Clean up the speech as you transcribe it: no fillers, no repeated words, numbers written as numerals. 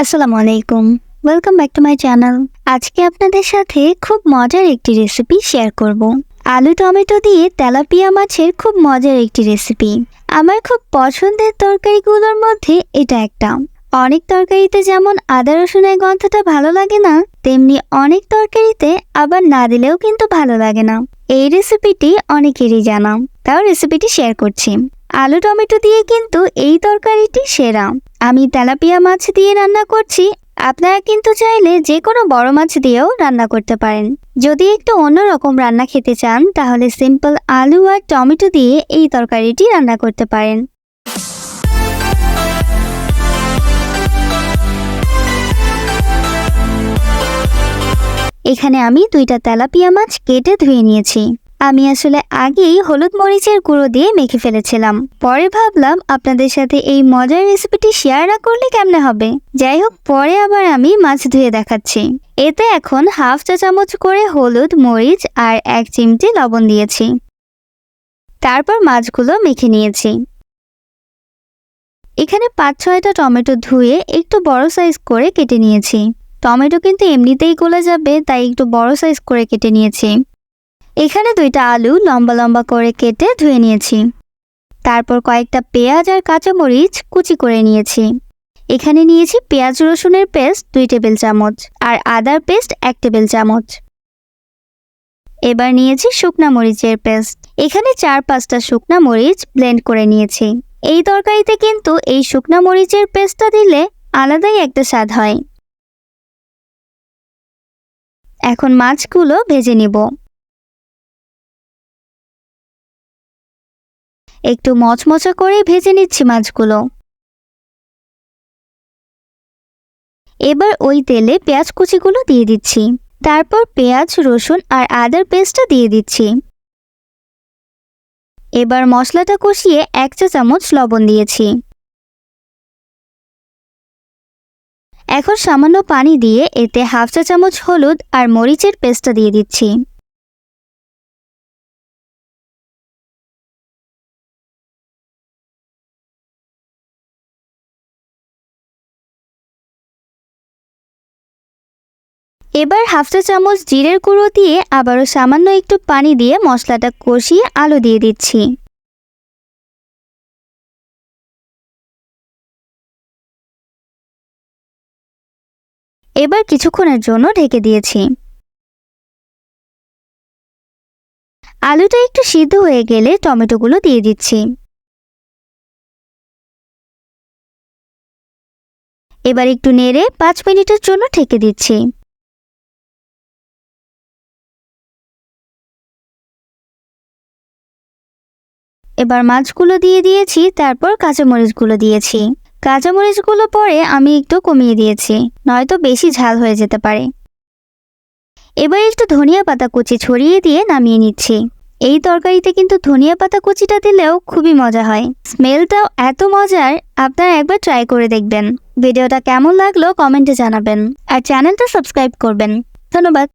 আসসালামু আলাইকুম, welcome back to my channel. আজকে আপনাদের সাথে খুব মজার একটি রেসিপি শেয়ার করব। আলু টমেটো দিয়ে তেলাপিয়া মাছের খুব মজার একটি রেসিপি। আমার খুব পছন্দের তরকারিগুলোর মধ্যে এটা একটা। অনেক তরকারিতে যেমন আদা রসুনের গন্ধটা ভালো লাগে না, তেমনি অনেক তরকারিতে আবার না দিলেও কিন্তু ভালো লাগে না। এই রেসিপিটি অনেকেরই জানা, তাও রেসিপিটি শেয়ার করছি। আলু টমেটো দিয়ে কিন্তু এই তরকারিটি সেরা। আমি তেলাপিয়া মাছ দিয়ে রান্না করছি, আপনারা কিন্তু চাইলে যে কোনো বড় মাছ দিয়েও রান্না করতে পারেন। যদি একটু অন্যরকম রান্না খেতে চান তাহলে সিম্পল আলু আর টমেটো দিয়ে এই তরকারিটি রান্না করতে পারেন। এখানে আমি 2টা তেলাপিয়া মাছ কেটে ধুয়ে নিয়েছি। আমি আসলে আগেই হলুদ মরিচের গুঁড়ো দিয়ে মেখে ফেলেছিলাম, পরে ভাবলাম আপনাদের সাথে এই মজার রেসিপিটি শেয়ার না করলে কেমনে হবে। যাই হোক, পরে আবার আমি মাছ ধুয়ে দেখাচ্ছি। এতে এখন হাফ চা চামচ করে হলুদ মরিচ আর 1 চিমটি লবণ দিয়েছি। তারপর মাছগুলো মেখে নিয়েছি। এখানে 5-6টা টমেটো ধুয়ে একটু বড় সাইজ করে কেটে নিয়েছি। টমেটো কিন্তু এমনিতেই গলে যাবে, তাই একটু বড় সাইজ করে কেটে নিয়েছি। এখানে 2টা আলু লম্বা লম্বা করে কেটে ধুয়ে নিয়েছি। তারপর কয়েকটা পেঁয়াজ আর কাঁচামরিচ কুচি করে নিয়েছি। এখানে নিয়েছি পেঁয়াজ রসুনের পেস্ট 2 টেবিল চামচ আর আদার পেস্ট 1 টেবিল চামচ। এবার নিয়েছি শুকনা মরিচের পেস্ট। এখানে 4-5টা শুকনা মরিচ ব্লেন্ড করে নিয়েছি। এই তরকারিতে কিন্তু এই শুকনা মরিচের পেস্টটা দিলে আলাদাই একটা স্বাদ হয়। এখন মাছগুলো ভেজে নিব। একটু মচমচা করে ভেজে নিচ্ছি মাছগুলো। এবার ওই তেলে পেঁয়াজ কুচিগুলো দিয়ে দিচ্ছি। তারপর পেঁয়াজ রসুন আর আদার পেস্টটা দিয়ে দিচ্ছি। এবার মশলাটা কষিয়ে 1 চা চামচ লবণ দিয়েছি। এখন সামান্য পানি দিয়ে এতে হাফ চা চামচ হলুদ আর মরিচের পেস্টটা দিয়ে দিচ্ছি। এবার হাফ চা চামচ জিরের গুঁড়ো দিয়ে আবারও সামান্য একটু পানি দিয়ে মশলাটা কষিয়ে আলু দিয়ে দিচ্ছি। এবার কিছুক্ষণের জন্য ঢেকে দিয়েছি। আলুটা একটু সিদ্ধ হয়ে গেলে টমেটোগুলো দিয়ে দিচ্ছি। এবার একটু নেড়ে 5 মিনিটের জন্য ঢেকে দিচ্ছি। এবার মাছগুলো দিয়ে দিয়েছি, তারপর কাঁচামরিচগুলো দিয়েছি। কাঁচামরিচগুলো পরে আমি একটু কমিয়ে দিয়েছি, নয়তো বেশি ঝাল হয়ে যেতে পারে। এবার একটু ধনিয়া পাতা কুচি ছড়িয়ে দিয়ে নামিয়ে নিচ্ছি। এই তরকারিতে কিন্তু ধনিয়া পাতা কুচিটা দিলেও খুবই মজা হয়। স্মেলটাও এত মজার, আপনারা একবার ট্রাই করে দেখবেন। ভিডিওটা কেমন লাগলো কমেন্টে জানাবেন আর চ্যানেলটা সাবস্ক্রাইব করবেন। ধন্যবাদ।